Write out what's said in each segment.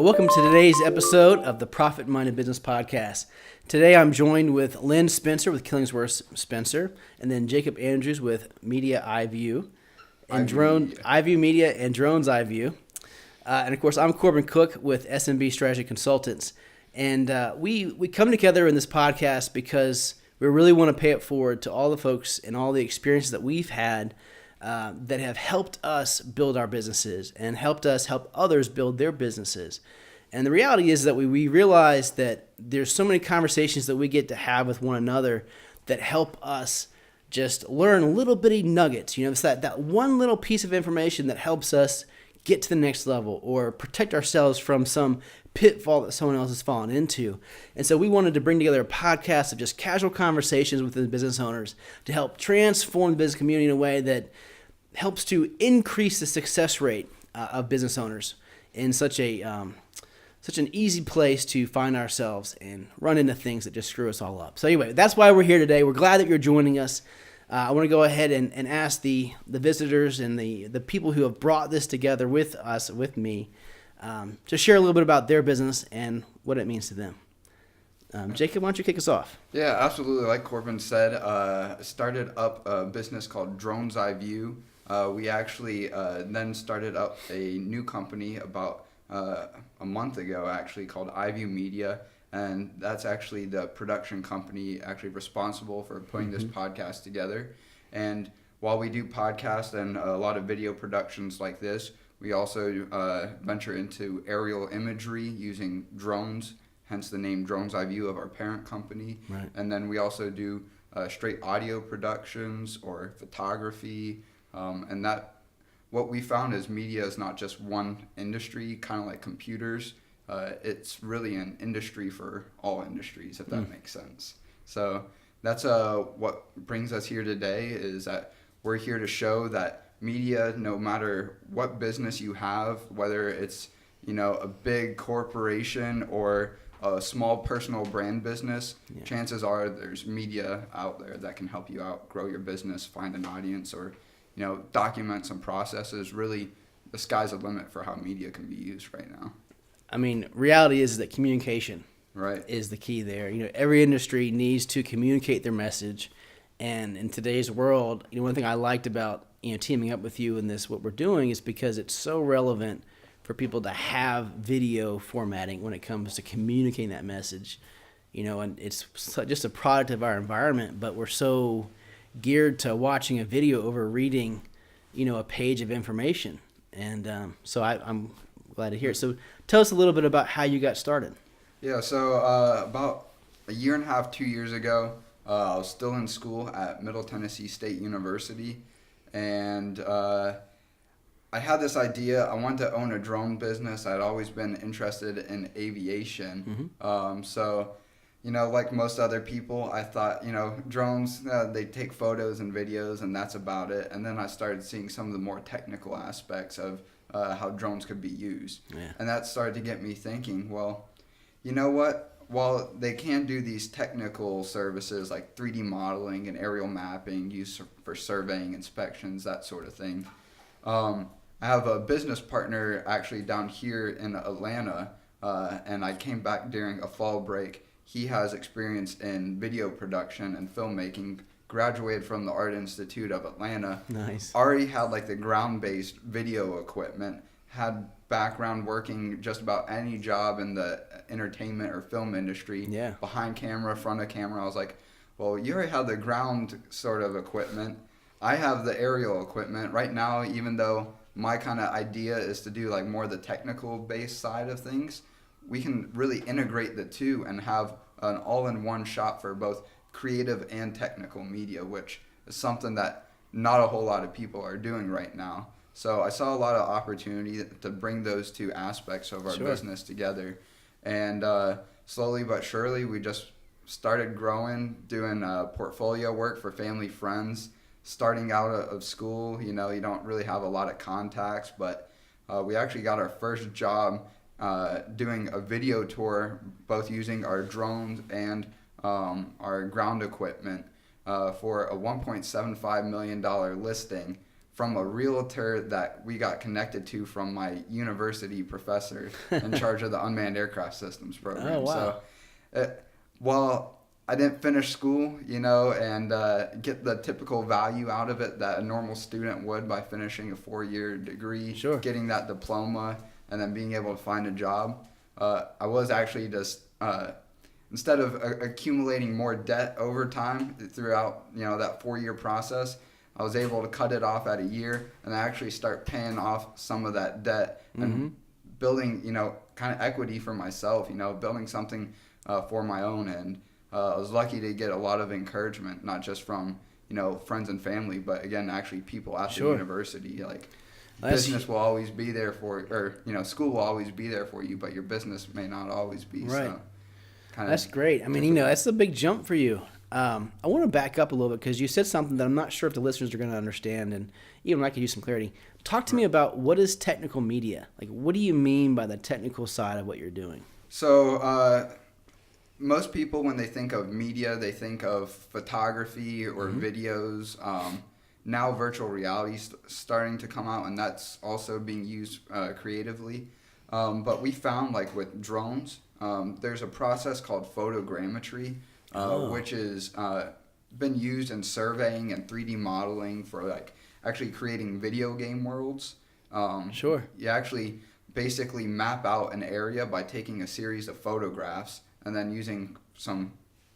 Welcome to today's episode of the Profit Minded Business Podcast. Today I'm joined with Lynn Spencer with Killingsworth Spencer, and then Jacob Andrews with Media iVue, and iVue Media and Drones iVue. And of course, I'm Corbin Cook with SMB Strategy Consultants. And we come together in this podcast because we really want to pay it forward to all the folks and all the experiences that we've had that have helped us build our businesses and helped us help others build their businesses. And the reality is that we realize that there's so many conversations that we get to have with one another that help us just learn little bitty nuggets. You know, it's that one little piece of information that helps us get to the next level or protect ourselves from some pitfall that someone else has fallen into. And so we wanted to bring together a podcast of just casual conversations with the business owners to help transform the business community in a way that helps to increase the success rate of business owners in such an easy place to find ourselves and run into things that just screw us all up. So anyway, that's why we're here today. We're glad that you're joining us. I want to go ahead and ask the visitors and the people who have brought this together with us, with me, to share a little bit about their business and what it means to them. Jacob, why don't you kick us off? Yeah, absolutely. Like Corbin said, started up a business called Drones iVue. We actually then started up a new company about a month ago, actually, called iVue Media. And that's actually the production company actually responsible for putting this podcast together. And while we do podcasts and a lot of video productions like this, we also venture into aerial imagery using drones, hence the name Drones iVue of our parent company. Right. And then we also do straight audio productions or photography. And that what we found is media is not just one industry, kind of like computers. It's really an industry for all industries, if that makes sense. So that's what brings us here today, is that we're here to show that media, no matter what business you have, whether it's, you know, a big corporation or a small personal brand business, chances are there's media out there that can help you out, grow your business, find an audience, or, you know, document some processes. Really, the sky's the limit for how media can be used right now. I mean, reality is that communication Right. is the key there. You know, every industry needs to communicate their message. And in today's world, you know, one thing I liked about, you know, teaming up with you in this, what we're doing, is because it's so relevant for people to have video formatting when it comes to communicating that message. You know, and it's just a product of our environment, but we're so geared to watching a video over reading, you know, a page of information. And so I'm glad to hear it. So tell us a little bit about how you got started. Yeah, so about a year and a half, 2 years ago, I was still in school at Middle Tennessee State University, and I had this idea. I wanted to own a drone business. I'd always been interested in aviation. So, you know, like most other people, I thought, you know, drones, they take photos and videos, and that's about it. And then I started seeing some of the more technical aspects of how drones could be used. Yeah. And that started to get me thinking, well, you know what? While they can do these technical services like 3D modeling and aerial mapping used for surveying, inspections, that sort of thing, I have a business partner actually down here in Atlanta, and I came back during a fall break. He has experience in video production and filmmaking, graduated from the Art Institute of Atlanta. Nice. Already had like the ground-based video equipment, had background working just about any job in the entertainment or film industry. Yeah. Behind camera, front of camera. I was like, well, you already have the ground sort of equipment. I have the aerial equipment. Right now, even though my kind of idea is to do like more the technical based side of things, we can really integrate the two and have an all-in-one shop for both creative and technical media, which is something that not a whole lot of people are doing right now. So I saw a lot of opportunity to bring those two aspects of our business together. And slowly but surely, we just started growing, doing portfolio work for family, friends. Starting out of school, you know, you don't really have a lot of contacts, but we actually got our first job doing a video tour, both using our drones and our ground equipment for a $1.75 million listing from a realtor that we got connected to from my university professor in charge of the unmanned aircraft systems program. Oh, wow. So while I didn't finish school, and get the typical value out of it that a normal student would by finishing a 4-year degree, Sure. getting that diploma, and then being able to find a job, I was actually just, instead of accumulating more debt over time throughout, that 4-year process, I was able to cut it off at a year and actually start paying off some of that debt and building, kind of equity for myself, building something for my own. And I was lucky to get a lot of encouragement, not just from, friends and family, but again, actually people at the university. Like, business will always be there school will always be there for you, but your business may not always be. Right. So that's great. I mean, that's a big jump for you. I want to back up a little bit because you said something that I'm not sure if the listeners are going to understand, and even I could use some clarity. Talk to me about what is technical media? Like, what do you mean by the technical side of what you're doing? So, most people, when they think of media, they think of photography or videos. Now virtual reality is starting to come out, and that's also being used creatively. But we found, like with drones, there's a process called photogrammetry, which is been used in surveying and 3D modeling for like actually creating video game worlds. Sure. You actually basically map out an area by taking a series of photographs and then using some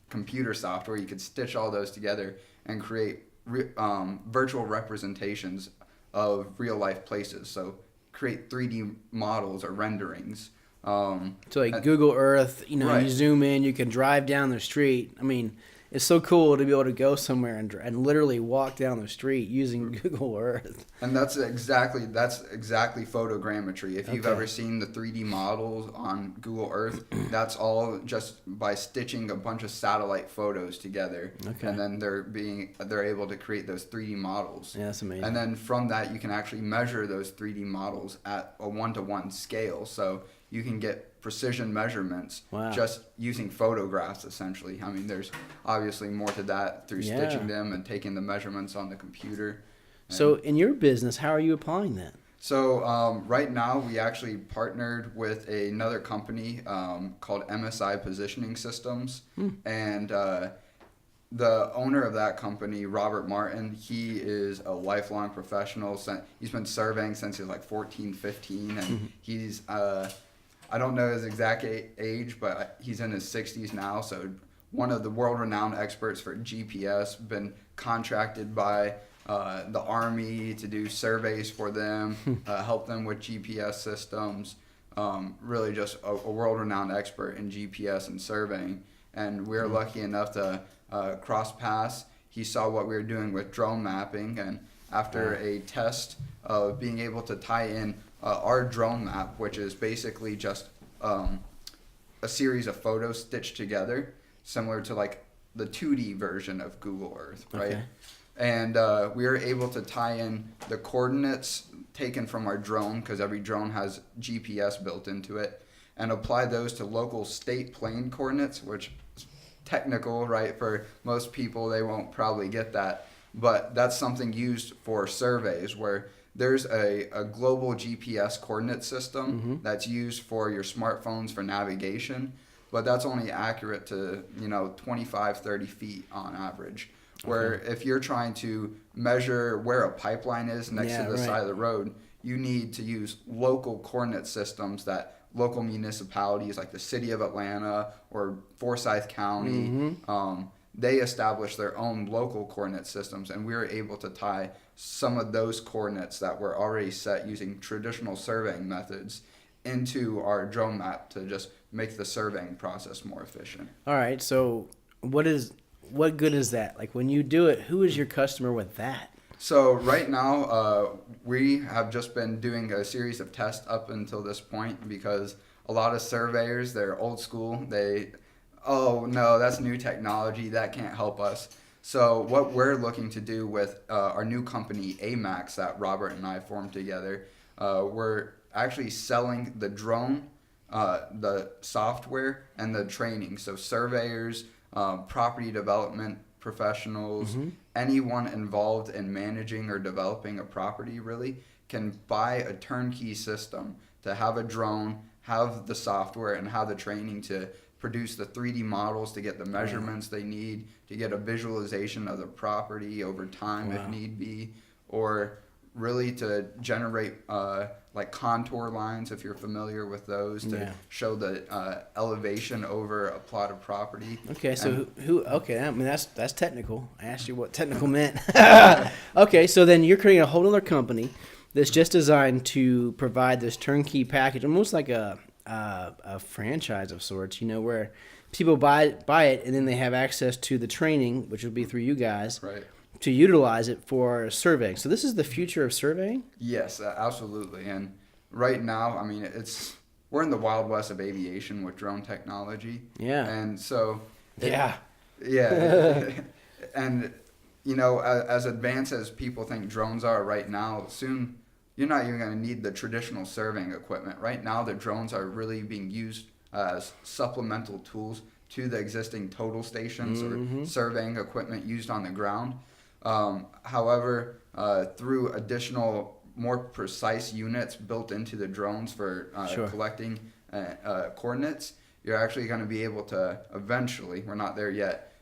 computer software. You could stitch all those together and create virtual representations of real life places. So create 3D models or renderings. So like Google Earth, Right. You zoom in, you can drive down the street. I mean, it's so cool to be able to go somewhere and literally walk down the street using Google Earth. And that's exactly photogrammetry. If you've ever seen the 3D models on Google Earth, that's all just by stitching a bunch of satellite photos together. Okay. And then they're able to create those 3D models. Yeah, that's amazing. And then from that, you can actually measure those 3D models at a 1-to-1 scale. So you can get precision measurements just using photographs, essentially. I mean, there's obviously more to that through stitching them and taking the measurements on the computer. So in your business, how are you applying that? So right now, we actually partnered with another company called MSI Positioning Systems. And the owner of that company, Robert Martin, he is a lifelong professional. He's been surveying since he was like 14, 15, and he's I don't know his exact age, but he's in his 60s now. So one of the world-renowned experts for GPS, been contracted by the Army to do surveys for them, help them with GPS systems. Really just a world-renowned expert in GPS and surveying. And we were lucky enough to cross paths. He saw what we were doing with drone mapping, and after a test of being able to tie in our drone map, which is basically just a series of photos stitched together, similar to like the 2D version of Google Earth, right? Okay. And we were able to tie in the coordinates taken from our drone, because every drone has GPS built into it, and apply those to local state plane coordinates, which is technical, right? For most people, they won't probably get that. But that's something used for surveys where there's a global GPS coordinate system that's used for your smartphones for navigation, but that's only accurate to 25, 30 feet on average. Where if you're trying to measure where a pipeline is next to the side of the road, you need to use local coordinate systems that local municipalities like the city of Atlanta or Forsyth County, they establish their own local coordinate systems, and we were able to tie some of those coordinates that were already set using traditional surveying methods into our drone map to just make the surveying process more efficient. All right, so what good is that? Like when you do it, who is your customer with that? So right now, we have just been doing a series of tests up until this point, because a lot of surveyors, they're old school. Oh no, that's new technology, that can't help us. So what we're looking to do with our new company, AMAX, that Robert and I formed together, we're actually selling the drone, the software, and the training. So surveyors, property development professionals, anyone involved in managing or developing a property really can buy a turnkey system to have a drone, have the software, and have the training to produce the 3D models to get the measurements they need, to get a visualization of the property over time if need be, or really to generate like contour lines, if you're familiar with those, to show the elevation over a plot of property. Okay, so okay, I mean that's technical. I asked you what technical meant. Okay, so then you're creating a whole other company that's just designed to provide this turnkey package, almost like a franchise of sorts, where people buy it and then they have access to the training, which would be through you guys, right, to utilize it for surveying. So this is the future of surveying? Yes, absolutely. And right now, I mean, we're in the Wild West of aviation with drone technology. Yeah. And so... Yeah. And, as advanced as people think drones are right now, soon you're not even going to need the traditional surveying equipment. Right now, the drones are really being used as supplemental tools to the existing total stations or surveying equipment used on the ground. However, through additional, more precise units built into the drones for collecting coordinates, you're actually going to be able to eventually, we're not there yet,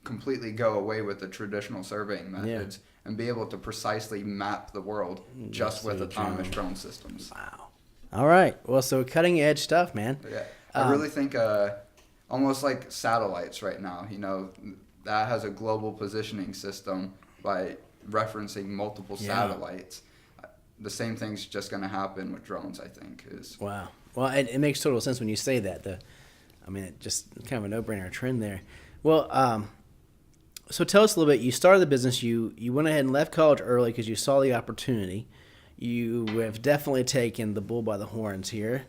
completely go away with the traditional surveying methods and be able to precisely map the world just with autonomous drone systems. Wow. All right. Well, so cutting edge stuff, man. Yeah. I really think almost like satellites right now, that has a global positioning system by referencing multiple satellites. The same thing's just going to happen with drones, I think. Wow. Well, it makes total sense when you say that. It just kind of a no-brainer trend there. Well, so tell us a little bit. You started the business. You went ahead and left college early because you saw the opportunity. You have definitely taken the bull by the horns here.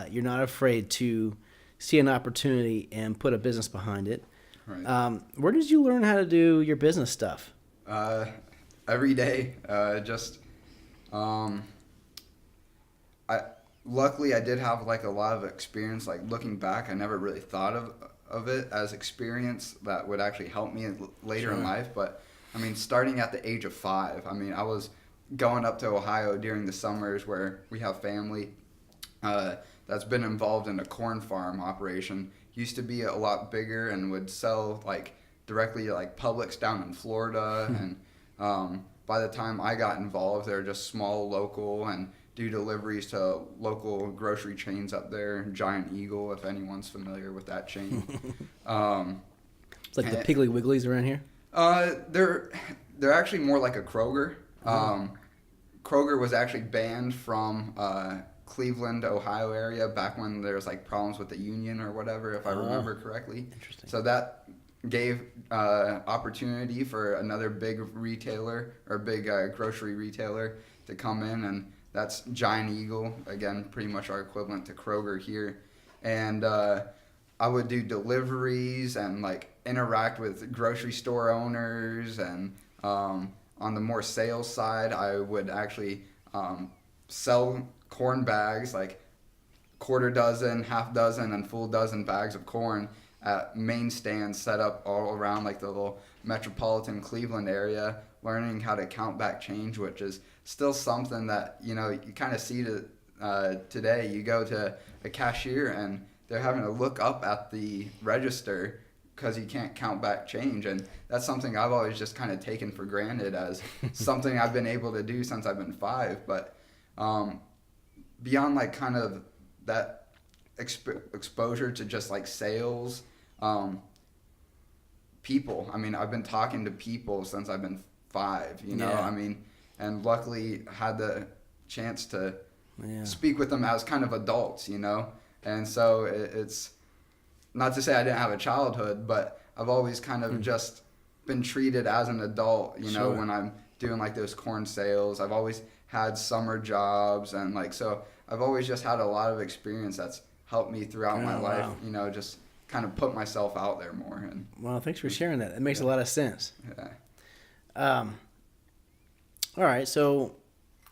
You're not afraid to see an opportunity and put a business behind it. Right. Where did you learn how to do your business stuff? Every day. Luckily I did have like a lot of experience. Like looking back, I never really thought of it as experience that would actually help me later in life. But I mean, starting at the age of 5, I was going up to Ohio during the summers where we have family that's been involved in a corn farm operation. Used to be a lot bigger and would sell like directly to like Publix down in Florida. And by the time I got involved, they're just small, local, and do deliveries to local grocery chains up there. Giant Eagle, if anyone's familiar with that chain. It's like the Piggly Wigglies around here? They're actually more like a Kroger. Kroger was actually banned from Cleveland, Ohio area back when there was like problems with the union or whatever, if I remember correctly. Interesting. So that gave opportunity for another big retailer or big grocery retailer to come in, and that's Giant Eagle, again, pretty much our equivalent to Kroger here. And I would do deliveries and like interact with grocery store owners, and on the more sales side, I would actually sell corn bags, like quarter dozen, half dozen, and full dozen bags of corn at main stands set up all around like the little metropolitan Cleveland area, learning how to count back change, which is still something that, you kind of see today. You go to a cashier and they're having to look up at the register because you can't count back change. And that's something I've always just kind of taken for granted as something I've been able to do since I've been 5. But beyond like kind of that exposure to just like sales, people, I've been talking to people since I've been 5, and luckily had the chance to speak with them as kind of adults, and so it's not to say I didn't have a childhood, but I've always kind of just been treated as an adult, when I'm doing like those corn sales. I've always had summer jobs, and like, so I've always just had a lot of experience that's helped me throughout my life, just kind of put myself out there more. And well, thanks for sharing that. It makes a lot of sense. Yeah. All right, so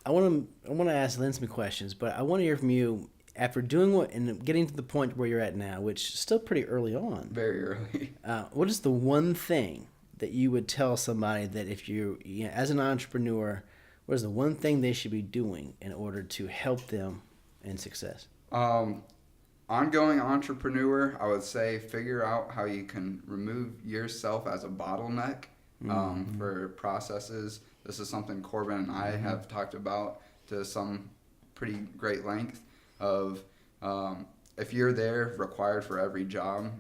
I want to ask Lynn some questions, but I want to hear from you after doing what and getting to the point where you're at now, which is still pretty early on. Very early. What is the one thing that you would tell somebody that if as an entrepreneur, what is the one thing they should be doing in order to help them in success? Ongoing entrepreneur, I would say figure out how you can remove yourself as a bottleneck for processes. This is something Corbin and I have talked about to some pretty great length of if you're there required for every job,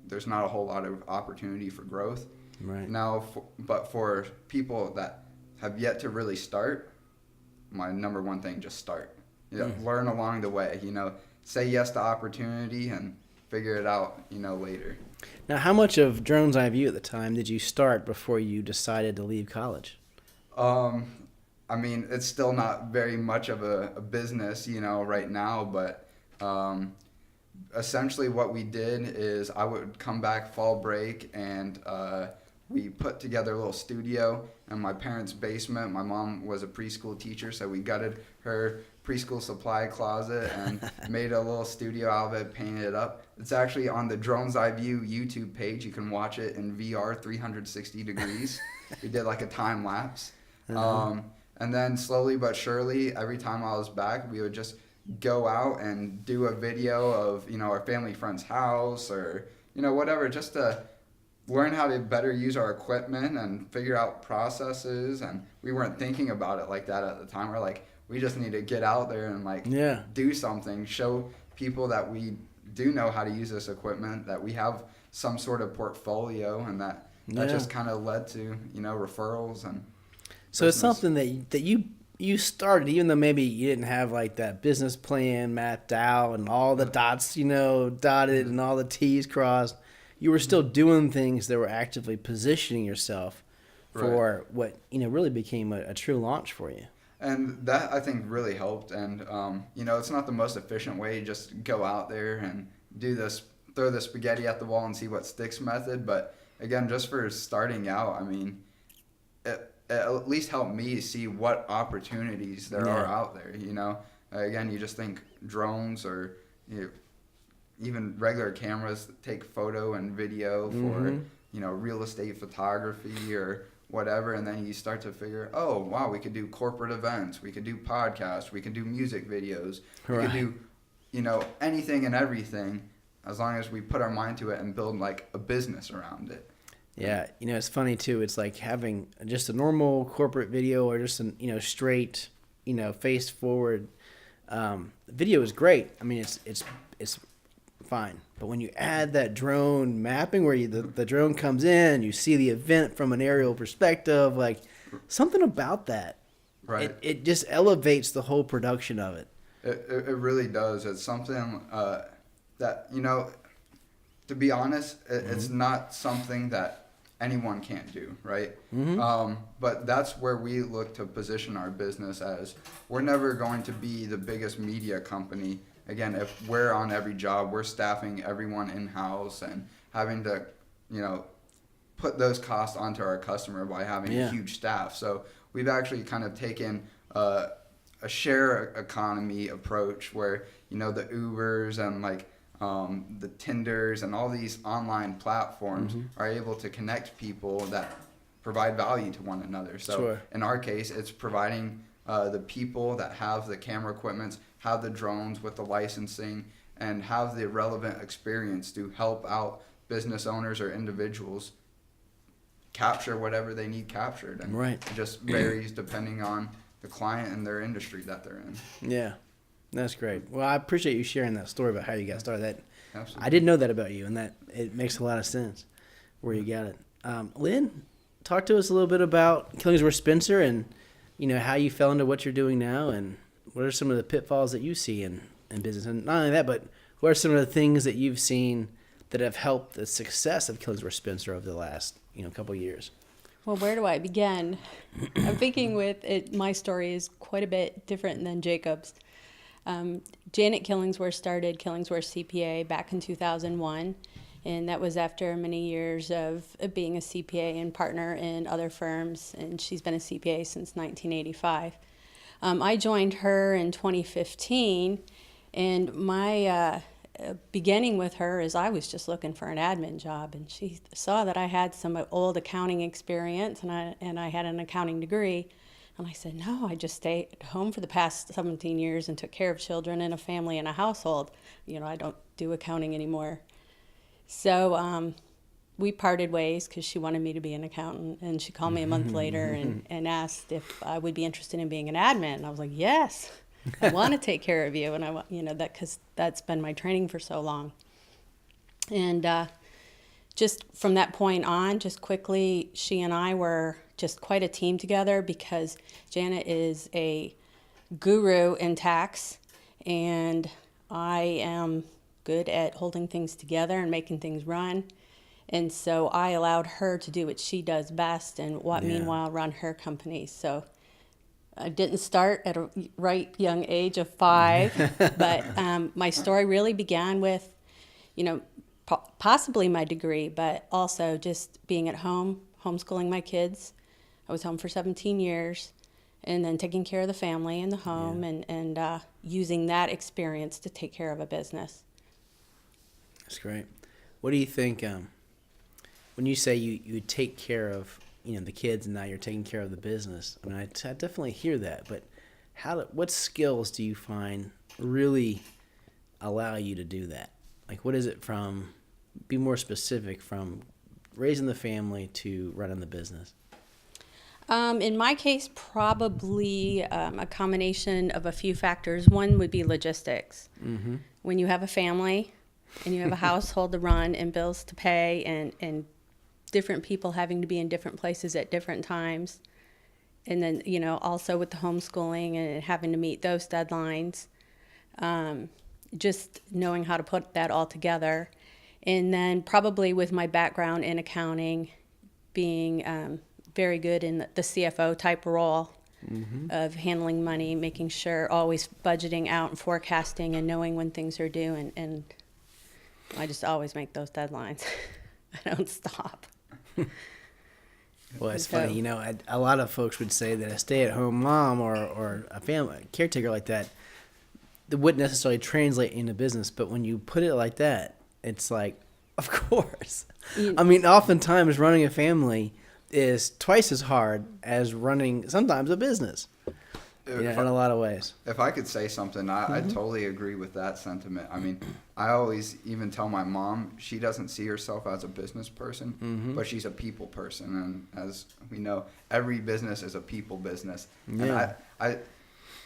there's not a whole lot of opportunity for growth. Right. Now, but for people that have yet to really start, my number one thing, just start. Learn along the way, say yes to opportunity and figure it out, later. Now, how much of Drones iVue at the time did you start before you decided to leave college? I mean, it's still not very much of a business, right now, but essentially what we did is I would come back fall break and we put together a little studio in my parents' basement. My mom was a preschool teacher, so we gutted her preschool supply closet and made a little studio out of it, painted it up. It's actually on the Drones iVue YouTube page. You can watch it in VR 360 degrees. We did like a time lapse. And then slowly but surely, every time I was back, we would just go out and do a video of, our family friend's house or, whatever, just to learn how to better use our equipment and figure out processes. And we weren't thinking about it like that at the time. We're like, we just need to get out there and do something, show people that we do know how to use this equipment, that we have some sort of portfolio, and that just kind of led to, referrals and so business. It's something that you started, even though maybe you didn't have like that business plan mapped out and all the dots, dotted and all the T's crossed. You were still doing things that were actively positioning yourself for what, really became a true launch for you. And that, I think, really helped. And, it's not the most efficient way to just go out there and do this, throw the spaghetti at the wall and see what sticks method. But, again, just for starting out, I mean, it at least helped me see what opportunities there are out there, Again, you just think drones or even regular cameras that take photo and video for, real estate photography or whatever, and then you start to figure, oh, wow, we could do corporate events, we could do podcasts, we could do music videos, we could do, anything and everything as long as we put our mind to it and build like a business around it. Yeah, it's funny too. It's like having just a normal corporate video or just an straight, face forward video is great. I mean, it's fine. But when you add that drone mapping where the drone comes in, you see the event from an aerial perspective, like something about that. Right. It just elevates the whole production of it. It really does. It's something that, to be honest, it's not something that anyone can't do, right? But that's where we look to position our business as. We're never going to be the biggest media company. Again, if we're on every job, we're staffing everyone in-house and having to, put those costs onto our customer by having a huge staff. So we've actually kind of taken a share economy approach where, the Ubers and the Tinders and all these online platforms are able to connect people that provide value to one another. So in our case, it's providing the people that have the camera equipment, have the drones with the licensing, and have the relevant experience to help out business owners or individuals capture whatever they need captured. And it just varies depending on the client and their industry that they're in. Yeah. That's great. Well, I appreciate you sharing that story about how you got started. Absolutely. I didn't know that about you, and that it makes a lot of sense where you got it. Lynn, talk to us a little bit about Killingsworth Spencer and how you fell into what you're doing now, and what are some of the pitfalls that you see in business. And not only that, but what are some of the things that you've seen that have helped the success of Killingsworth Spencer over the last couple of years? Well, where do I begin? I'm thinking with it. My story is quite a bit different than Jacob's. Janet Killingsworth started Killingsworth CPA back in 2001, and that was after many years of being a CPA and partner in other firms, and she's been a CPA since 1985. I joined her in 2015, and my beginning with her is I was just looking for an admin job, and she saw that I had some old accounting experience, and I had an accounting degree. And I said, no, I just stayed home for the past 17 years and took care of children and a family and a household. I don't do accounting anymore. So we parted ways because she wanted me to be an accountant. And she called me a month later and asked if I would be interested in being an admin. And I was like, yes, I want to take care of you. And that because that's been my training for so long. And just from that point on, just quickly, she and I were just quite a team together because Janet is a guru in tax, and I am good at holding things together and making things run. And so I allowed her to do what she does best and meanwhile run her company. So I didn't start at a right young age of 5, but my story really began with, possibly my degree, but also just being at home, homeschooling my kids. I was home for 17 years, and then taking care of the family and the home, and using that experience to take care of a business. That's great. What do you think, when you say you take care of the kids and now you're taking care of the business? I mean, I definitely hear that, but what skills do you find really allow you to do that? Like, what is it from, be more specific, from raising the family to running the business? In my case, probably a combination of a few factors. One would be logistics. Mm-hmm. When you have a family and you have a household to run and bills to pay and different people having to be in different places at different times, and then, also with the homeschooling and having to meet those deadlines, just knowing how to put that all together. And then probably with my background in accounting, being very good in the CFO type role of handling money, making sure, always budgeting out and forecasting and knowing when things are due. And I just always make those deadlines. I don't stop. Well, it's funny, a lot of folks would say that a stay-at-home mom or a family caretaker like that wouldn't necessarily translate into business, but when you put it like that, it's like, of course. I mean, oftentimes running a family is twice as hard as running sometimes a business. In a lot of ways. If I could say something, I totally agree with that sentiment. I mean, I always even tell my mom she doesn't see herself as a business person, but she's a people person. And as we know, every business is a people business. Yeah. And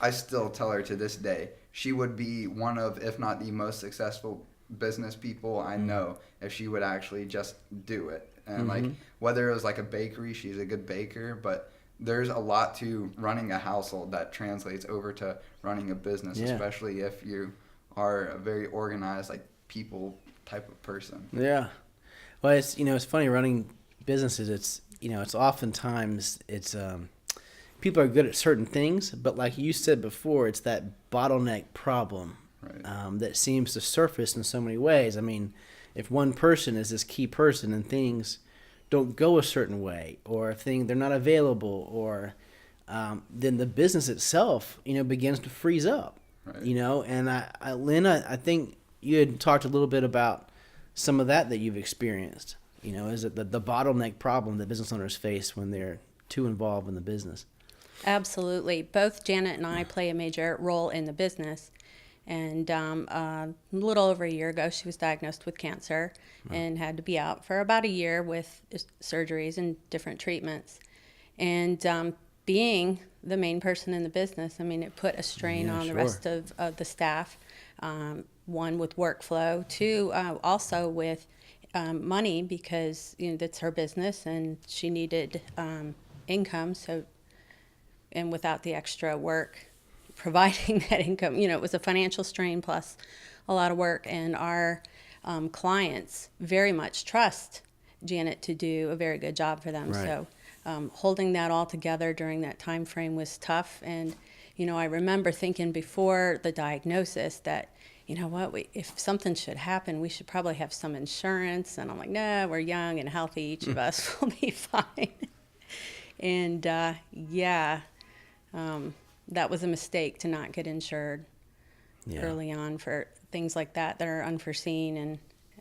I still tell her to this day, she would be one of, if not the most successful business people I know if she would actually just do it. And like, whether it was like a bakery, she's a good baker, but there's a lot to running a household that translates over to running a business, especially if you are a very organized, like, people type of person. Yeah. Well, it's, it's funny running businesses. It's oftentimes people are good at certain things, but like you said before, it's that bottleneck problem that seems to surface in so many ways. I mean, if one person is this key person and things don't go a certain way, or if they're not available, or then the business itself, begins to freeze up. Right. And Lynn, I think you had talked a little bit about some of that you've experienced. Is it the bottleneck problem that business owners face when they're too involved in the business? Absolutely. Both Janet and I play a major role in the business. And a little over a year ago, she was diagnosed with cancer and had to be out for about a year with surgeries and different treatments. And being the main person in the business, I mean, it put a strain on the rest of the staff. One, with workflow. Two, also with money, because that's her business and she needed income. So, and without the extra work providing that income, it was a financial strain plus a lot of work. And our clients very much trust Janet to do a very good job for them. Right. So holding that all together during that time frame was tough. And I remember thinking before the diagnosis that, if something should happen, we should probably have some insurance. And I'm like, no, we're young and healthy. Each of us will be fine. And that was a mistake to not get insured. early on for things like that are unforeseen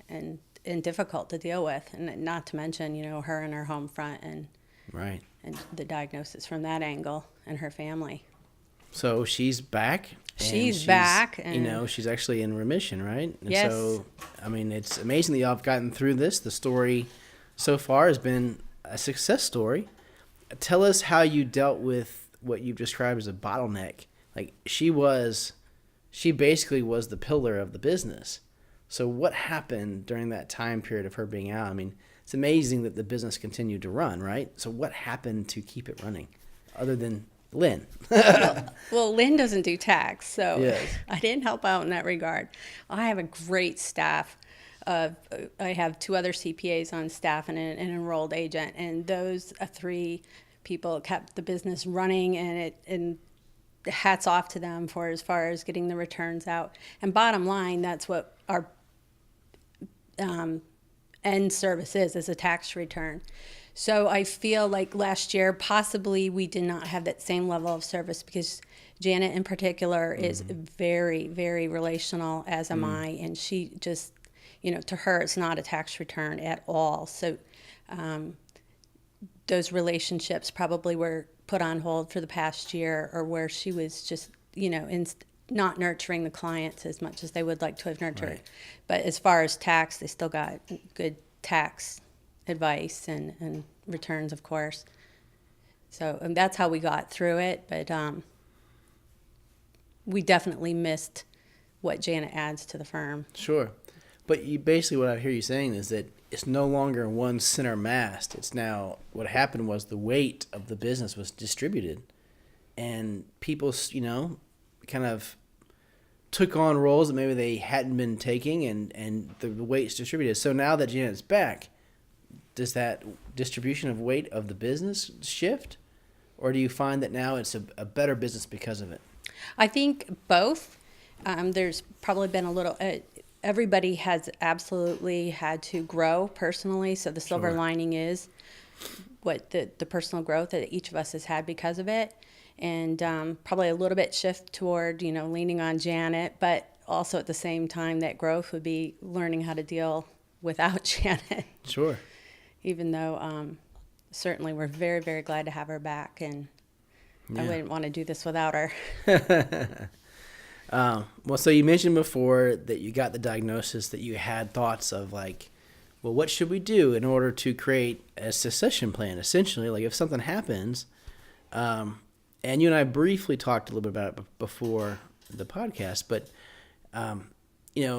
and difficult to deal with, and not to mention, her and her home front and Right. and the diagnosis from that angle and her family. So she's back. She's back. And she's actually in remission, right? And yes. So, I mean, it's amazing that y'all have gotten through this. The story so far has been a success story. Tell us how you dealt with what you've described as a bottleneck. Like, she basically was the pillar of the business. So what happened during that time period of her being out? I mean, it's amazing that the business continued to run, right? So what happened to keep it running other than Lynn? well, Lynn doesn't do tax, so yes. I didn't help out in that regard. I have a great staff. I have 2 other CPAs on staff and an enrolled agent, and those 3 people kept the business running, and hats off to them for as far as getting the returns out. And bottom line, that's what our end service is a tax return. So I feel like last year, possibly we did not have that same level of service because Janet in particular is very, very relational, as am I. And she just, to her, it's not a tax return at all. So those relationships probably were put on hold for the past year, or where she was just, not nurturing the clients as much as they would like to have nurtured. Right. But as far as tax, they still got good tax advice and returns, of course. So that's how we got through it. But we definitely missed what Janet adds to the firm. Sure. But basically what I hear you saying is that it's no longer one center mast. It's now, what happened was the weight of the business was distributed. And people, kind of took on roles that maybe they hadn't been taking, and the weight's distributed. So now that Janet's back, does that distribution of weight of the business shift? Or do you find that now it's a better business because of it? I think both. There's probably been a little... everybody has absolutely had to grow personally, so the silver Sure. lining is what the personal growth that each of us has had because of it. And probably a little bit shift toward, leaning on Janet, but also at the same time that growth would be learning how to deal without Janet. Sure. Even though certainly we're very, very glad to have her back, and I wouldn't want to do this without her. Well, so you mentioned before that you got the diagnosis, that you had thoughts of like, well, what should we do in order to create a succession plan, essentially? Like if something happens, and you and I briefly talked a little bit about it before the podcast, but,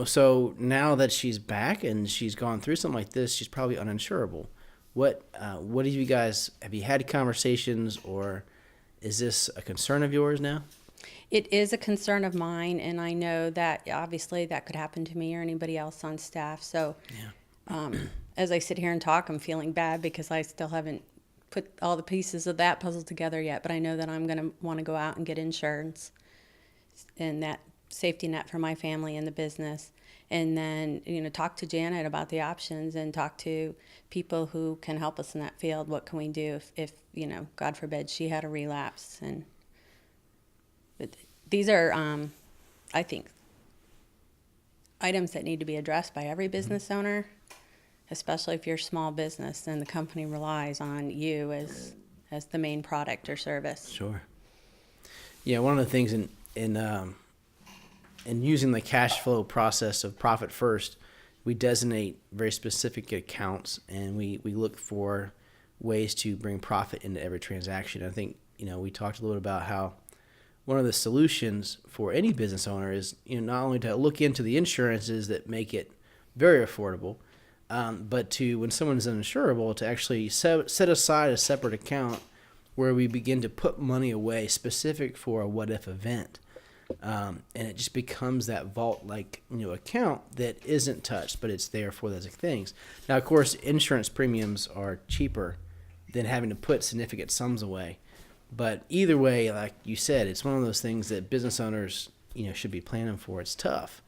so now that she's back and she's gone through something like this, she's probably uninsurable. What have you had conversations, or is this a concern of yours now? It is a concern of mine, and I know that obviously that could happen to me or anybody else on staff. So as I sit here and talk, I'm feeling bad because I still haven't put all the pieces of that puzzle together yet, but I know that I'm going to want to go out and get insurance and that safety net for my family and the business. And then, talk to Janet about the options and talk to people who can help us in that field. What can we do if God forbid, she had a relapse? And these are, I think, items that need to be addressed by every business owner, especially if you're a small business and the company relies on you as the main product or service. Sure. Yeah, one of the things in using the cash flow process of Profit First, we designate very specific accounts, and we look for ways to bring profit into every transaction. I think, we talked a little bit about how one of the solutions for any business owner is, not only to look into the insurances that make it very affordable, but to, when someone is uninsurable, to actually set aside a separate account where we begin to put money away specific for a what-if event. And it just becomes that vault-like account that isn't touched, but it's there for those things. Now, of course, insurance premiums are cheaper than having to put significant sums away. But either way, like you said, it's one of those things that business owners should be planning for. It's tough,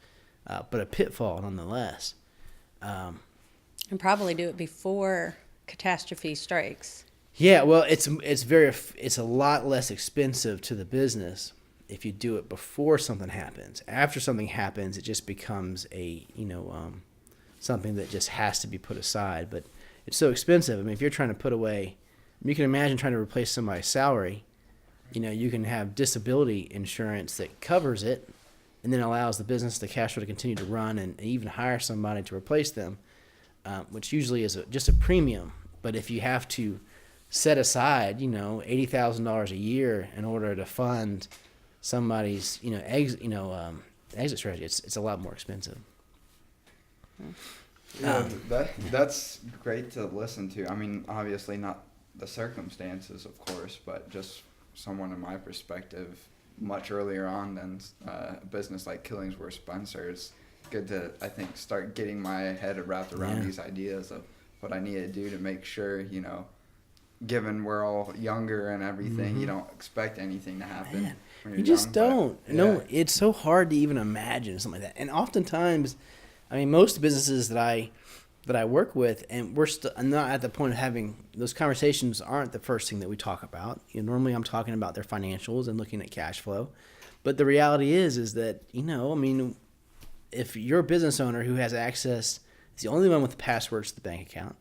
but a pitfall nonetheless. And probably do it before catastrophe strikes. Yeah, well, it's a lot less expensive to the business if you do it before something happens. After something happens, it just becomes a, something that just has to be put aside. But it's so expensive. I mean, if you're trying to put away, you can imagine trying to replace somebody's salary. You can have disability insurance that covers it and then allows the business, the cash flow, to continue to run and even hire somebody to replace them, which usually is just a premium. But if you have to set aside, $80,000 a year in order to fund somebody's, exit strategy, it's a lot more expensive. Yeah, that's great to listen to. I mean, obviously not the circumstances, of course, but just someone in my perspective, much earlier on than a business like Killingsworth Spencer. It's good to, I think, start getting my head wrapped around these ideas of what I need to do to make sure, given we're all younger and everything, you don't expect anything to happen. Man, when you're you just young, don't. but, No, it's so hard to even imagine something like that. And oftentimes, I mean, most businesses that I work with, and I'm not at the point of having those conversations, aren't the first thing that we talk about. Normally I'm talking about their financials and looking at cash flow. But the reality is that, if you're a business owner who has access, is the only one with the passwords to the bank account,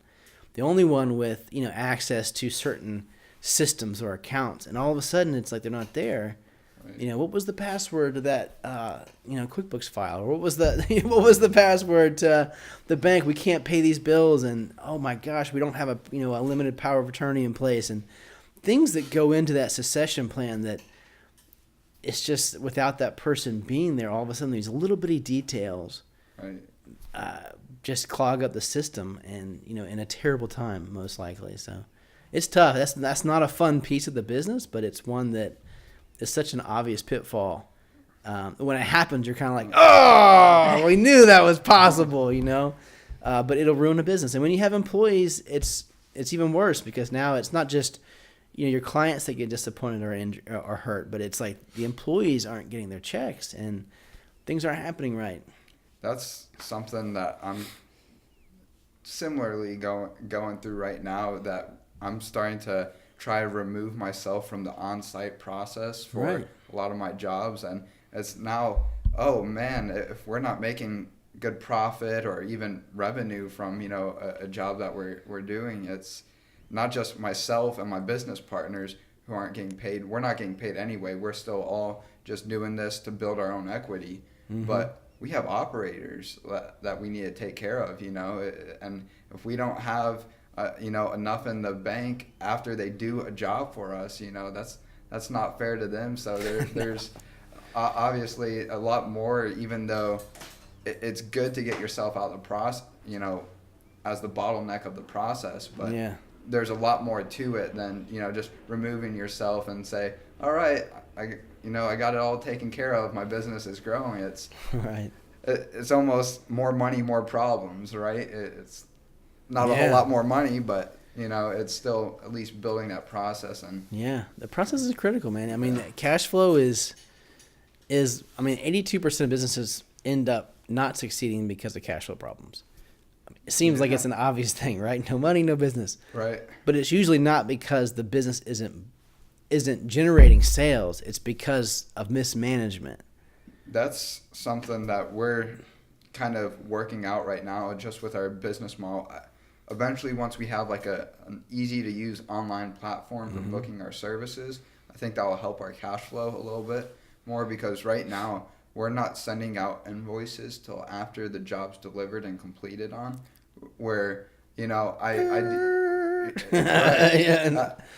the only one with, access to certain systems or accounts, and all of a sudden it's like they're not there. Right. What was the password to that, QuickBooks file? Or what was the password to the bank? We can't pay these bills, and oh my gosh, we don't have a limited power of attorney in place, and things that go into that succession plan that it's just without that person being there, all of a sudden these little bitty details, right, just clog up the system, and in a terrible time most likely. So it's tough. That's not a fun piece of the business, but it's one that is such an obvious pitfall. When it happens, you're kind of like, oh, we knew that was possible, but it'll ruin a business. And when you have employees, it's even worse, because now it's not just your clients that get disappointed or hurt, but it's like the employees aren't getting their checks and things aren't happening right. That's something that I'm similarly going through right now, that I'm starting to try to remove myself from the on-site process for a lot of my jobs. And it's now, oh man, if we're not making good profit or even revenue from, a job that we're doing, it's not just myself and my business partners who aren't getting paid. We're not getting paid anyway. We're still all just doing this to build our own equity. Mm-hmm. But we have operators that we need to take care of, and if we don't have enough in the bank after they do a job for us, that's not fair to them. So there's obviously a lot more, even though it's good to get yourself out of the process, as the bottleneck of the process, but there's a lot more to it than, just removing yourself and say, all right, I got it all taken care of. My business is growing. It's right. It's almost more money, more problems, right? It's not a whole lot more money, but it's still at least building that process. And the process is critical, man. I mean, cash flow is 82% of businesses end up not succeeding because of cash flow problems. It seems like it's an obvious thing, right? No money, no business. Right. But it's usually not because the business isn't generating sales. It's because of mismanagement. That's something that we're kind of working out right now, just with our business model. Eventually, once we have like an easy to use online platform for booking our services, I think that will help our cash flow a little bit more, because right now we're not sending out invoices till after the job's delivered and completed on, where,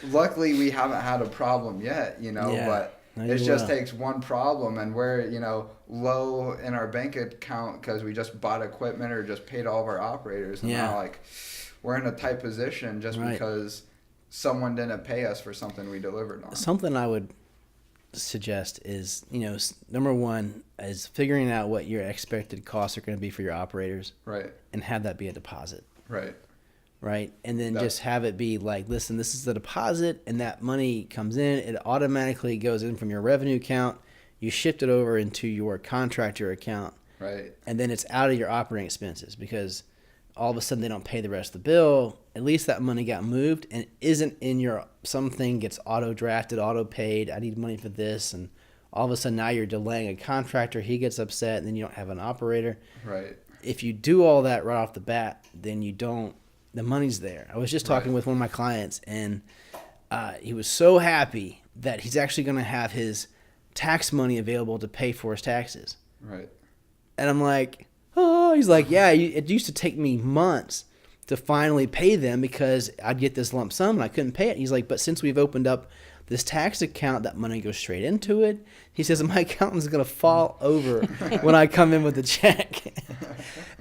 luckily we haven't had a problem yet, but it just takes one problem, and we're, low in our bank account because we just bought equipment or just paid all of our operators. And now, we're in a tight position just because someone didn't pay us for something we delivered on. Something I would suggest is, number one is figuring out what your expected costs are going to be for your operators. Right. And have that be a deposit. Right. And then just have it be like, listen, this is the deposit, and that money comes in. It automatically goes in from your revenue account. You shift it over into your contractor account. Right. And then it's out of your operating expenses, because all of a sudden they don't pay the rest of the bill. At least that money got moved and isn't in your, something gets auto drafted, auto paid. I need money for this, and all of a sudden now you're delaying a contractor. He gets upset, and then you don't have an operator. Right. If you do all that right off the bat, then the money's there. I was just talking with one of my clients, and he was so happy that he's actually going to have his tax money available to pay for his taxes. Right. And I'm like, oh, he's like, yeah, it used to take me months to finally pay them because I'd get this lump sum and I couldn't pay it. He's like, but since we've opened up this tax account, that money goes straight into it. He says, my accountant's going to fall over when I come in with the check.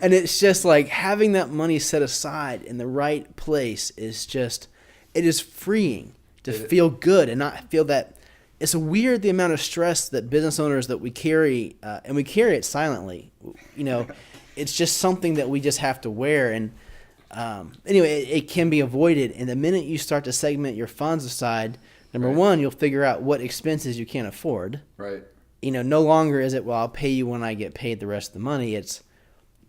And it's just like having that money set aside in the right place is just, it is freeing to feel good and not feel that. It's weird the amount of stress that business owners that we carry, and we carry it silently. You know, it's just something that we just have to wear. And anyway, it can be avoided. And the minute you start to segment your funds aside, number one, you'll figure out what expenses you can't afford. Right. You know, no longer is it, well, I'll pay you when I get paid the rest of the money. It's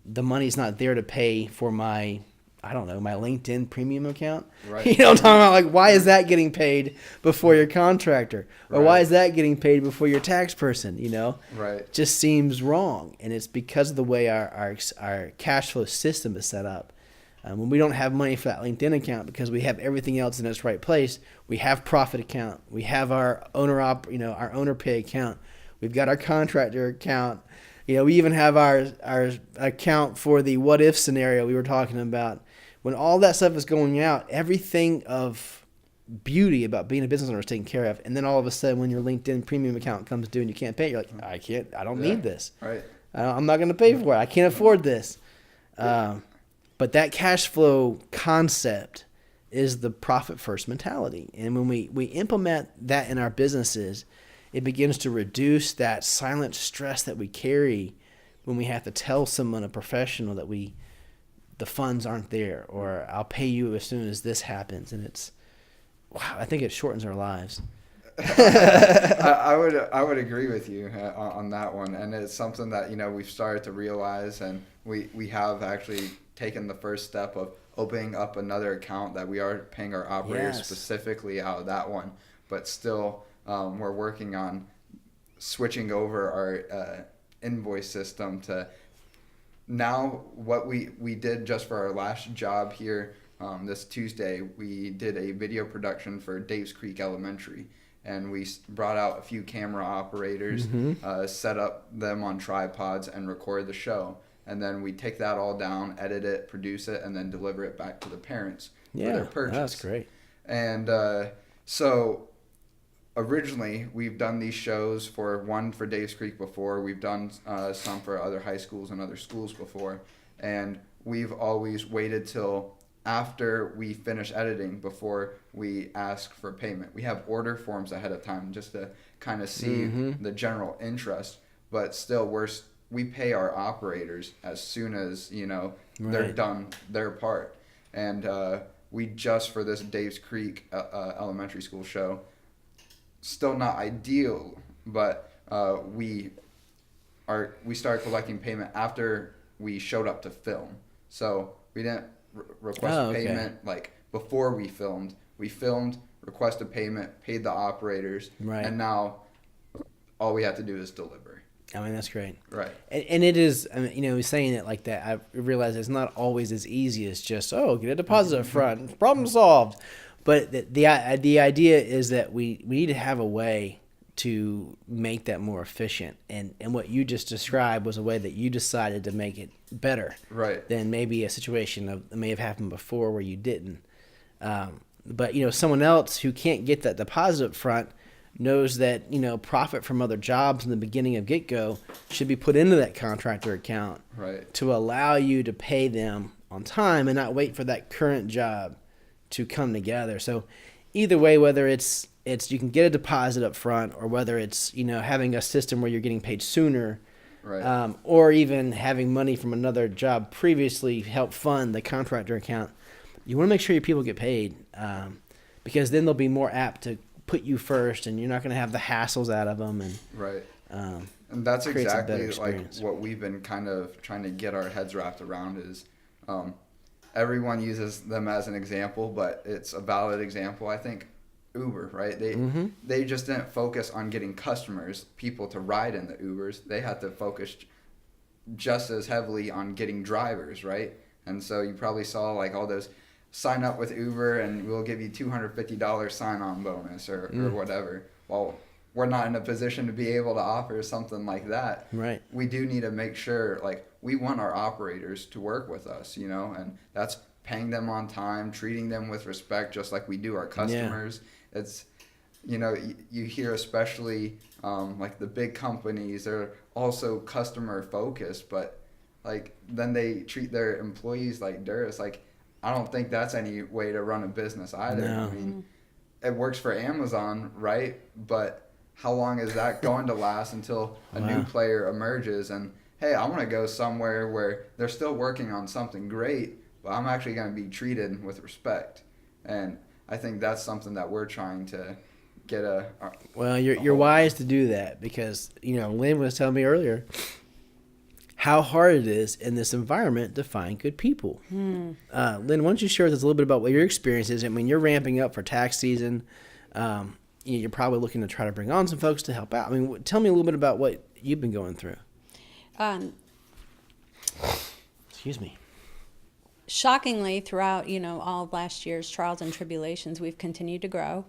the money's not there to pay for my, I don't know, my LinkedIn premium account. Right. You know what I'm talking about? Like, why is that getting paid before your contractor? Or why is that getting paid before your tax person? You know? Right. Just seems wrong. And it's because of the way our cash flow system is set up. When we don't have money for that LinkedIn account because we have everything else in its right place, we have profit account, we have our our owner pay account, we've got our contractor account, you know, we even have our account for the what if scenario we were talking about. When all that stuff is going out, everything of beauty about being a business owner is taken care of, and then all of a sudden when your LinkedIn premium account comes due and you can't pay it, you're like, I don't need this. Right. I'm not going to pay for it. I can't afford this. But that cash flow concept is the profit first mentality. And when we implement that in our businesses, it begins to reduce that silent stress that we carry when we have to tell someone, a professional, that the funds aren't there, or I'll pay you as soon as this happens. And I think it shortens our lives. I would agree with you on that one. And it's something that, you know, we've started to realize, and we have actually taken the first step of opening up another account that we are paying our operators specifically out of that one, but still we're working on switching over our invoice system to now what we did just for our last job here this Tuesday. We did a video production for Dave's Creek Elementary, and we brought out a few camera operators, set up them on tripods, and record the show. And then we take that all down, edit it, produce it, and then deliver it back to the parents for their purchase. That's great. And so originally, we've done these shows for Dave's Creek before. We've done some for other high schools and other schools before. And we've always waited till after we finish editing before we ask for payment. We have order forms ahead of time just to kind of see the general interest. But still, we pay our operators as soon as, you know, they're done their part. And we just, for this Dave's Creek elementary school show, still not ideal, but we started collecting payment after we showed up to film. So we didn't request payment like before we filmed. We filmed, requested payment, paid the operators, and now all we have to do is deliver. I mean, that's great. Right. And it is, I mean, you know, saying it like that, I realize it's not always as easy as just, get a deposit up front, problem solved. But the idea is that we need to have a way to make that more efficient. And what you just described was a way that you decided to make it better than maybe a situation that may have happened before where you didn't. But, you know, someone else who can't get that deposit up front knows that, you know, profit from other jobs in the beginning of get-go should be put into that contractor account to allow you to pay them on time and not wait for that current job to come together. So either way, whether it's you can get a deposit up front, or whether it's, you know, having a system where you're getting paid sooner, or even having money from another job previously help fund the contractor account, you want to make sure your people get paid, because then they'll be more apt to put you first, and you're not going to have the hassles out of them. And and that's exactly like what we've been kind of trying to get our heads wrapped around is everyone uses them as an example, but it's a valid example. I think Uber, right? They just didn't focus on getting customers, people to ride in the Ubers. They had to focus just as heavily on getting drivers, right? And so you probably saw like all those sign up with Uber and we'll give you $250 sign-on bonus or whatever. Well, we're not in a position to be able to offer something like that. Right. We do need to make sure, like, we want our operators to work with us, you know, and that's paying them on time, treating them with respect, just like we do our customers. Yeah. It's, you know, you hear especially like the big companies, they're also customer focused, but like then they treat their employees like dirt. It's like, I don't think that's any way to run a business either. No. I mean, it works for Amazon, right? But how long is that going to last until a new player emerges and, hey, I want to go somewhere where they're still working on something great, but I'm actually going to be treated with respect. And I think that's something that we're trying to get Well, you're wise to do that because, you know, Lynn was telling me earlier how hard it is in this environment to find good people. Lynn, why don't you share with us a little bit about what your experience is? I mean, you're ramping up for tax season. You're probably looking to try to bring on some folks to help out. I mean, tell me a little bit about what you've been going through. Excuse me. Shockingly, throughout, you know, all of last year's trials and tribulations, we've continued to grow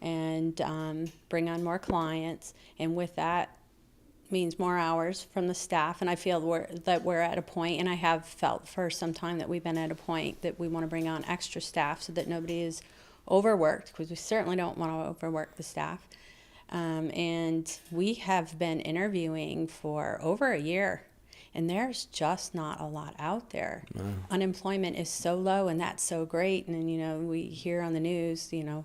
and bring on more clients. And with that means more hours from the staff. And I feel that we're at a point, and I have felt for some time that we've been at a point that we want to bring on extra staff so that nobody is overworked, because we certainly don't want to overwork the staff. And we have been interviewing for over a year, and there's just not a lot out there. Wow. Unemployment is so low, and that's so great. And, you know, we hear on the news, you know,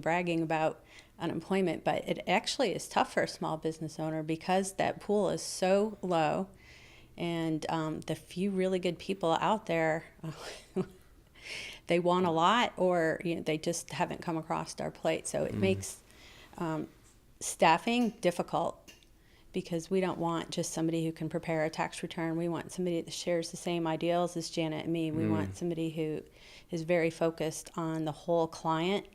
bragging about unemployment, but it actually is tough for a small business owner because that pool is so low, and the few really good people out there, they want a lot, or, you know, they just haven't come across our plate. So it makes staffing difficult, because we don't want just somebody who can prepare a tax return. We want somebody that shares the same ideals as Janet and me. We want somebody who is very focused on the whole client,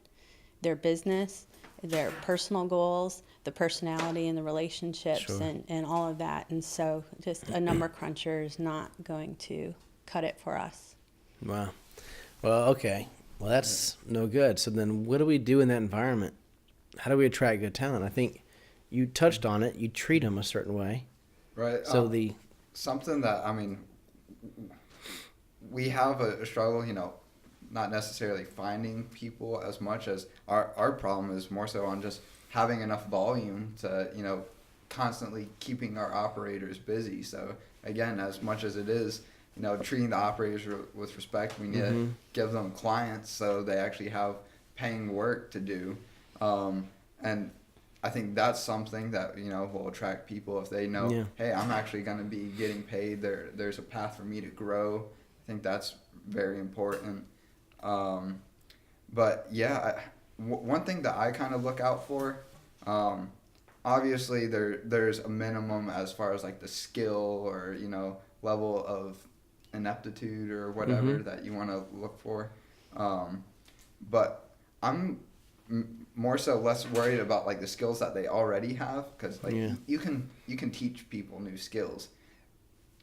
their business, their personal goals, the personality and the relationships, and all of that. And so just a number cruncher is not going to cut it for us. Wow. Well, okay. Well, that's no good. So then what do we do in that environment? How do we attract good talent? I think you touched on it. You treat them a certain way. Right. So something that, I mean, we have a struggle, you know, not necessarily finding people as much as our problem is more so on just having enough volume to, you know, constantly keeping our operators busy. So again, as much as it is, you know, treating the operators with respect, we need to give them clients so they actually have paying work to do. And I think that's something that, you know, will attract people if they know, hey, I'm actually going to be getting paid. There's a path for me to grow. I think that's very important. But yeah, one thing that I kind of look out for, obviously there's a minimum as far as like the skill or, you know, level of ineptitude or whatever that you want to look for. But I'm more so less worried about like the skills that they already have, because like you can teach people new skills.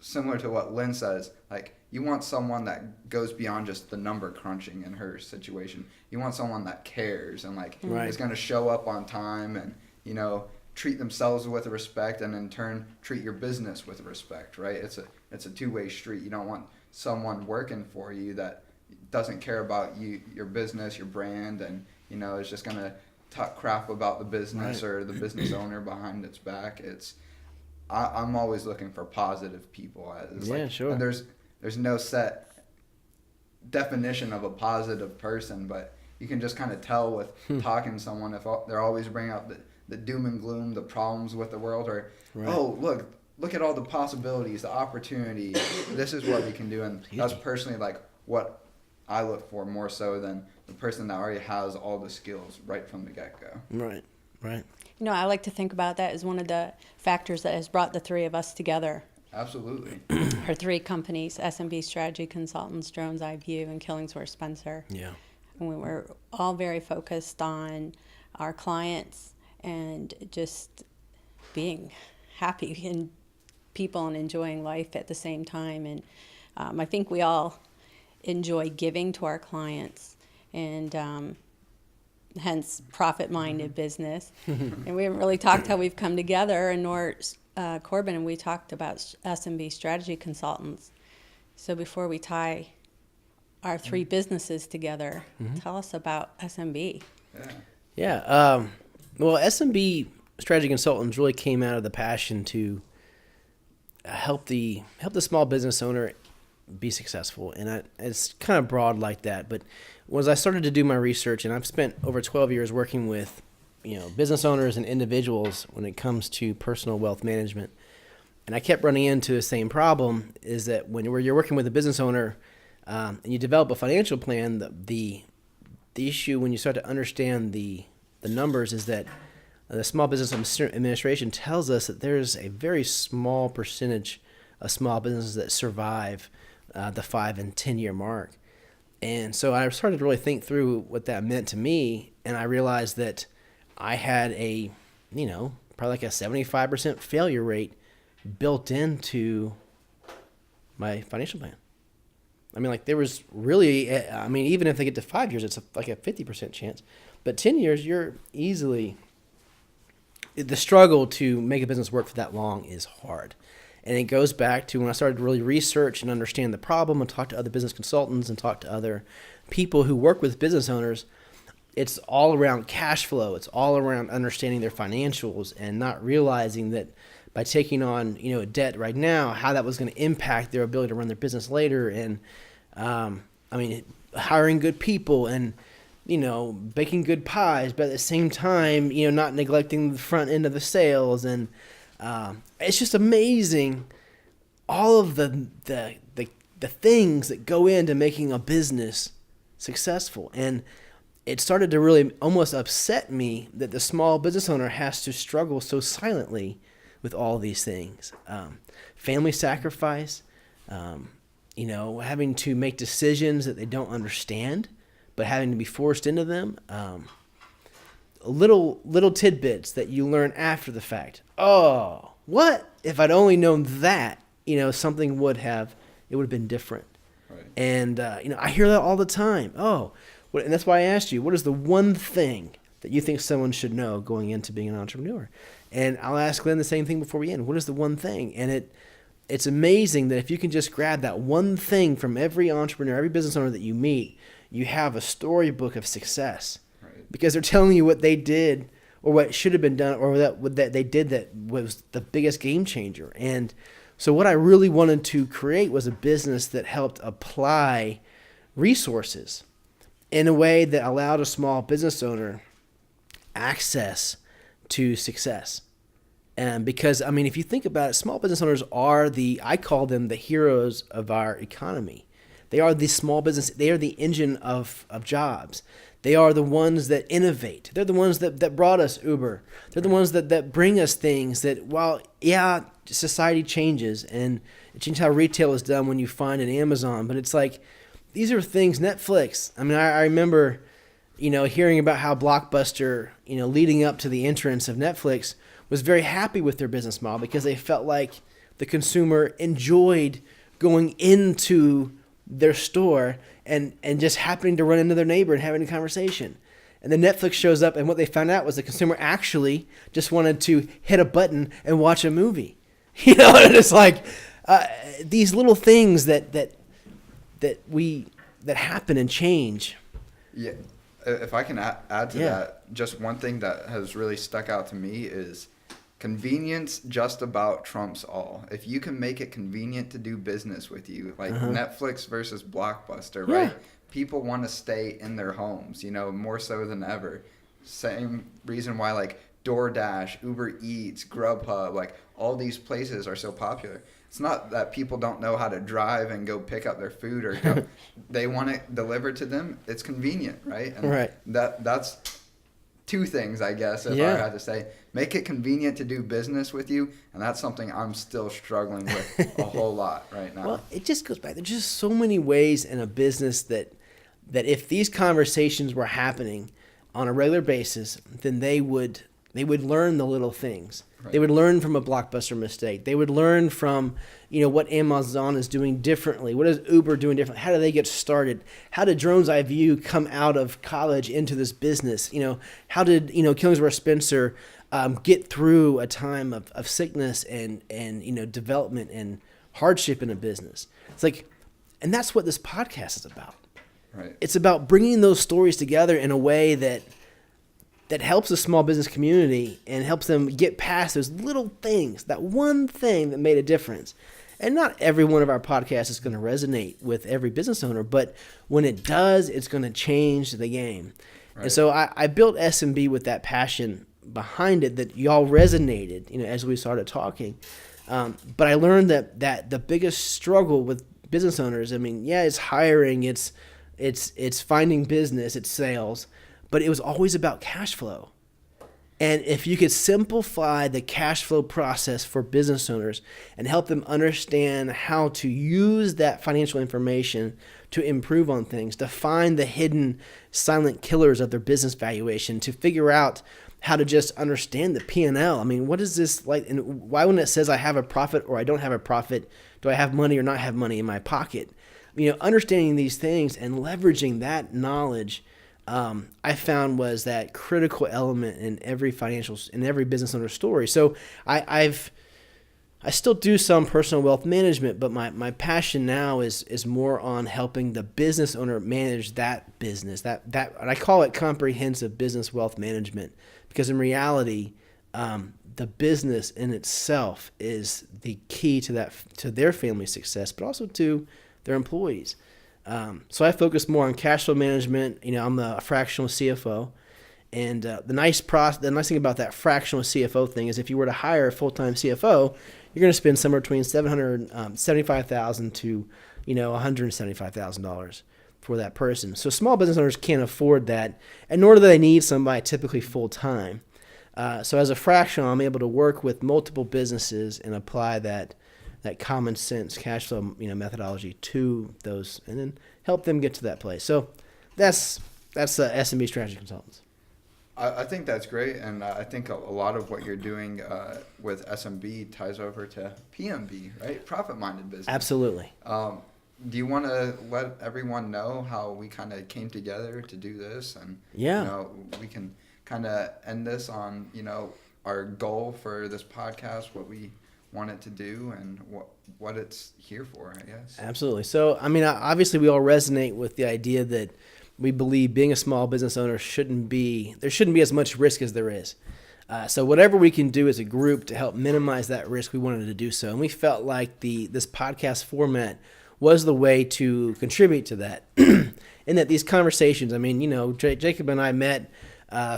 Similar to what Lynn says, like you want someone that goes beyond just the number crunching in her situation. You want someone that cares and like is going to show up on time and, you know, treat themselves with respect, and in turn treat your business with respect, right? It's a two-way street. You don't want someone working for you that doesn't care about your business, your brand, and, you know, is just going to talk crap about the business or the business owner behind its back. I'm always looking for positive people. And there's no set definition of a positive person, but you can just kind of tell with talking to someone if they're always bringing up the doom and gloom, the problems with the world, or oh, look at all the possibilities, the opportunity. This is what we can do, and that's personally like what I look for more so than the person that already has all the skills right from the get-go. Right. You know, I like to think about that as one of the factors that has brought the three of us together. Absolutely. Our three companies, SMB Strategy Consultants, Drones iVue, and Lynn Spencer. Yeah. and we were all very focused on our clients and just being happy in people and enjoying life at the same time. And I think we all enjoy giving to our clients, and hence profit-minded business. And we haven't really talked how we've come together, and nor Corbin, and we talked about SMB strategy consultants. So before we tie our three businesses together, tell us about SMB. Yeah. Well, SMB strategy consultants really came out of the passion to help the small business owner be successful, and it's kind of broad like that. But as I started to do my research, and I've spent over 12 years working with business owners and individuals when it comes to personal wealth management, and I kept running into the same problem: is that when you're working with a business owner and you develop a financial plan, the issue when you start to understand the numbers is that the Small Business Administration tells us that there's a very small percentage of small businesses that survive the 5 and 10 year mark. And so I started to really think through what that meant to me, and I realized that I had probably like a 75% failure rate built into my financial plan. I mean, like there was really, even if they get to 5 years, it's like a 50% chance. But 10 years, you're easily, the struggle to make a business work for that long is hard. And it goes back to when I started to really research and understand the problem and talk to other business consultants and talk to other people who work with business owners. It's all around cash flow. It's all around understanding their financials and not realizing that by taking on, debt right now, how that was going to impact their ability to run their business later. And, hiring good people and, baking good pies, but at the same time, not neglecting the front end of the sales. And it's just amazing all of the things that go into making a business successful. And it started to really almost upset me that the small business owner has to struggle so silently with all these things. Family sacrifice, having to make decisions that they don't understand, but having to be forced into them. Little tidbits that you learn after the fact. Oh, what if I'd only known that? Something would have been different. Right. And I hear that all the time. And that's why I asked you, what is the one thing that you think someone should know going into being an entrepreneur? And I'll ask Lynn the same thing before we end. What is the one thing? And it's amazing that if you can just grab that one thing from every entrepreneur, every business owner that you meet, you have a storybook of success. Right. Because they're telling you what they did or what should have been done or that they did that was the biggest game changer. And so what I really wanted to create was a business that helped apply resources in a way that allowed a small business owner access to success. And because, if you think about it, small business owners are I call them the heroes of our economy. They are the small business, they are the engine of jobs. They are the ones that innovate. They're the ones that brought us Uber. They're the ones that bring us things that, while, society changes and it changes how retail is done when you find an Amazon, but it's like, these are things, Netflix. I remember, hearing about how Blockbuster, leading up to the entrance of Netflix, was very happy with their business model because they felt like the consumer enjoyed going into their store and just happening to run into their neighbor and having a conversation. And then Netflix shows up, and what they found out was the consumer actually just wanted to hit a button and watch a movie. And it's like these little things that happen and change. Yeah, if I can add to that, just one thing that has really stuck out to me is convenience just about trumps all. If you can make it convenient to do business with you, like Netflix versus Blockbuster, right? People want to stay in their homes, more so than ever. Same reason why like DoorDash, Uber Eats, Grubhub, like all these places are so popular. It's not that people don't know how to drive and go pick up their food or they want it delivered to them. It's convenient, right? And that's two things, I guess, if I had to say. Make it convenient to do business with you, and that's something I'm still struggling with a whole lot right now. Well, it just goes back. There's just so many ways in a business that that if these conversations were happening on a regular basis, then they would learn the little things. Right. They would learn from a Blockbuster mistake. They would learn from, what Amazon is doing differently. What is Uber doing differently? How do they get started? How did Drones iVue come out of college into this business? How did, Killingsworth Spencer get through a time of sickness and development and hardship in a business? It's like, and that's what this podcast is about. Right. It's about bringing those stories together in a way that helps the small business community and helps them get past those little things, that one thing that made a difference. And not every one of our podcasts is going to resonate with every business owner, but when it does, it's going to change the game. Right. And so I built SMB with that passion behind it that y'all resonated, as we started talking. But I learned that the biggest struggle with business owners, it's hiring, it's finding business, it's sales, but it was always about cash flow. And if you could simplify the cash flow process for business owners and help them understand how to use that financial information to improve on things, to find the hidden silent killers of their business valuation, to figure out how to just understand the P&L. What is this like? And why when it says I have a profit or I don't have a profit, do I have money or not have money in my pocket? Understanding these things and leveraging that knowledge, I found was that critical element in every business owner story. So I still do some personal wealth management, but my passion now is more on helping the business owner manage that business. That and I call it comprehensive business wealth management, because in reality, the business in itself is the key to their family success, but also to their employees. So I focus more on cash flow management. I'm a fractional CFO, and the nice thing about that fractional CFO thing is if you were to hire a full-time CFO, you're going to spend somewhere between $775,000 to $175,000 for that person. So small business owners can't afford that, and nor do they need somebody typically full-time. So as a fractional, I'm able to work with multiple businesses and apply that common sense cash flow methodology to those, and then help them get to that place. So that's SMB Strategy Consultants. I think that's great, and I think a lot of what you're doing with SMB ties over to PMB, right? Profit-minded business. Absolutely. Do you want to let everyone know how we kind of came together to do this? And we can kind of end this on our goal for this podcast, what we want it to do, and what it's here for, I guess. Absolutely. So, obviously we all resonate with the idea that we believe being a small business owner there shouldn't be as much risk as there is. So whatever we can do as a group to help minimize that risk, we wanted to do so. And we felt like this podcast format was the way to contribute to that. And that these conversations, Jacob and I met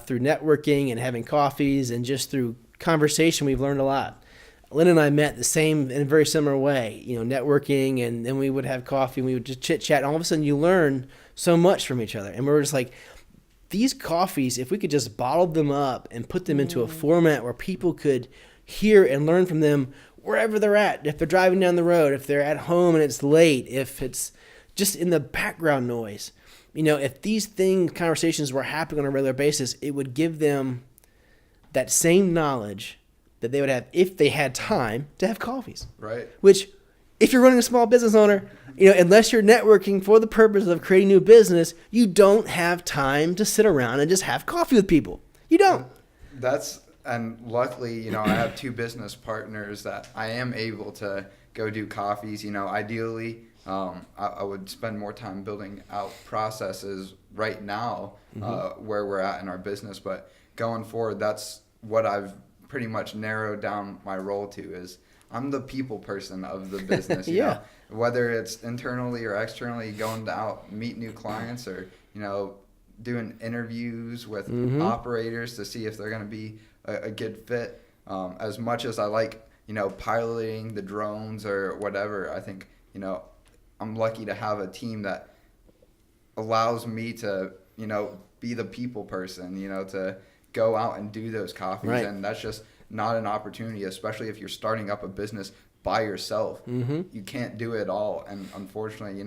through networking and having coffees, and just through conversation, we've learned a lot. Lynn and I met the same in a very similar way, networking, and then we would have coffee and we would just chit chat. And all of a sudden you learn so much from each other. And we were just like, these coffees, if we could just bottle them up and put them into a format where people could hear and learn from them wherever they're at, if they're driving down the road, if they're at home and it's late, if it's just in the background noise, if these conversations were happening on a regular basis, it would give them that same knowledge that they would have if they had time to have coffees. Right. Which, if you're running a small business owner, unless you're networking for the purpose of creating new business, you don't have time to sit around and just have coffee with people. You don't. And luckily, I have two business partners that I am able to go do coffees. Ideally, I would spend more time building out processes right now where we're at in our business. But going forward, that's what I've pretty much narrowed down my role to, is I'm the people person of the business. You know, whether it's internally or externally, going out, meet new clients, or, doing interviews with operators to see if they're going to be a good fit. As much as I like, piloting the drones or whatever, I think, I'm lucky to have a team that allows me to, be the people person, to go out and do those coffees. Right. And that's just not an opportunity, especially if you're starting up a business by yourself. You can't do it all. And unfortunately,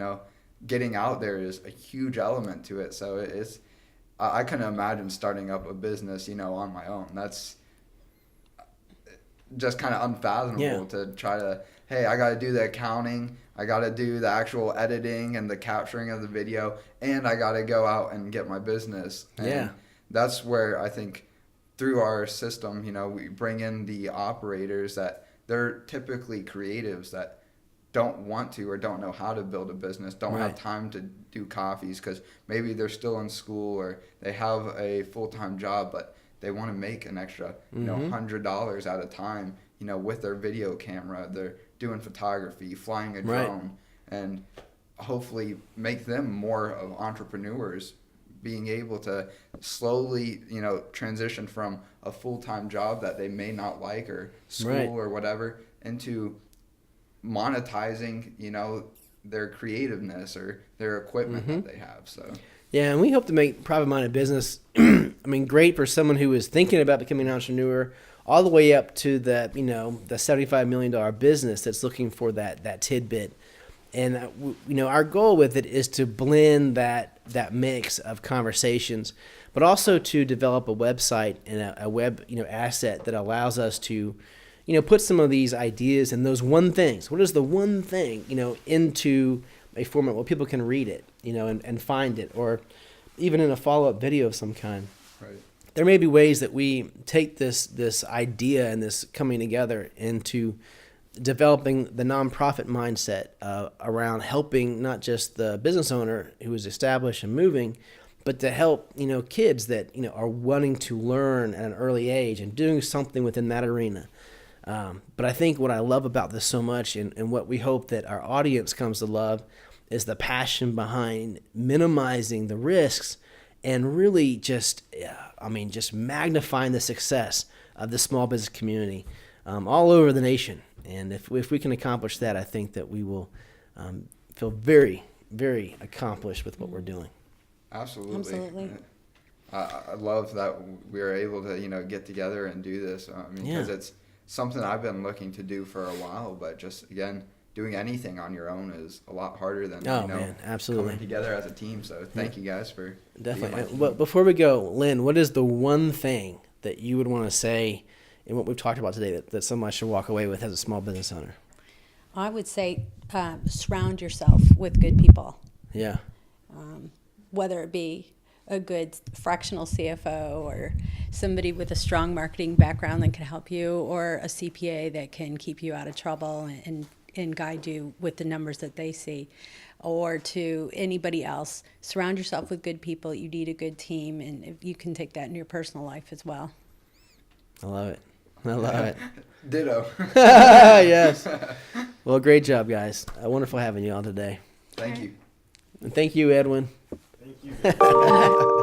getting out there is a huge element to it. So I couldn't imagine starting up a business, on my own. That's just kind of unfathomable to try to, hey, I got to do the accounting, I got to do the actual editing and the capturing of the video, and I got to go out and get my business. And that's where I think through our system, we bring in the operators that they're typically creatives that don't want to or don't know how to build a business, don't have time to do coffees because maybe they're still in school or they have a full-time job, but they want to make an extra, $100 at a time, with their video camera. They're doing photography, flying a drone, and hopefully make them more of entrepreneurs, being able to slowly, transition from a full-time job that they may not like or school or whatever into monetizing, their creativeness or their equipment that they have. So yeah, and we hope to make profit-minded business, great for someone who is thinking about becoming an entrepreneur, all the way up to the $75 million business that's looking for that tidbit. And our goal with it is to blend that mix of conversations, but also to develop a website and a web asset that allows us to put some of these ideas and those one things. What is the one thing, into a format where people can read it, and find it, or even in a follow-up video of some kind. Right. There may be ways that we take this idea and this coming together into developing the nonprofit mindset around helping not just the business owner who is established and moving, but to help kids that are wanting to learn at an early age and doing something within that arena. But I think what I love about this so much and what we hope that our audience comes to love is the passion behind minimizing the risks and really just magnifying the success of the small business community all over the nation. And if we can accomplish that, I think that we will feel very, very accomplished with what we're doing. Absolutely. I love that we are able to get together and do this. Because it's something I've been looking to do for a while, but just again, doing anything on your own is a lot harder than absolutely coming together as a team. So thank you guys for definitely. But before we go, Lynn, what is the one thing that you would want to say in what we've talked about today that somebody should walk away with as a small business owner? I would say surround yourself with good people. Yeah. Whether it be a good fractional CFO or somebody with a strong marketing background that can help you, or a CPA that can keep you out of trouble and guide you with the numbers that they see, or to anybody else. Surround yourself with good people. You need a good team, and if you can take that in your personal life as well. I love it. Ditto. Yes. Well, great job, guys. Wonderful having you on today. Thank you. And thank you, Edwin. Thank you.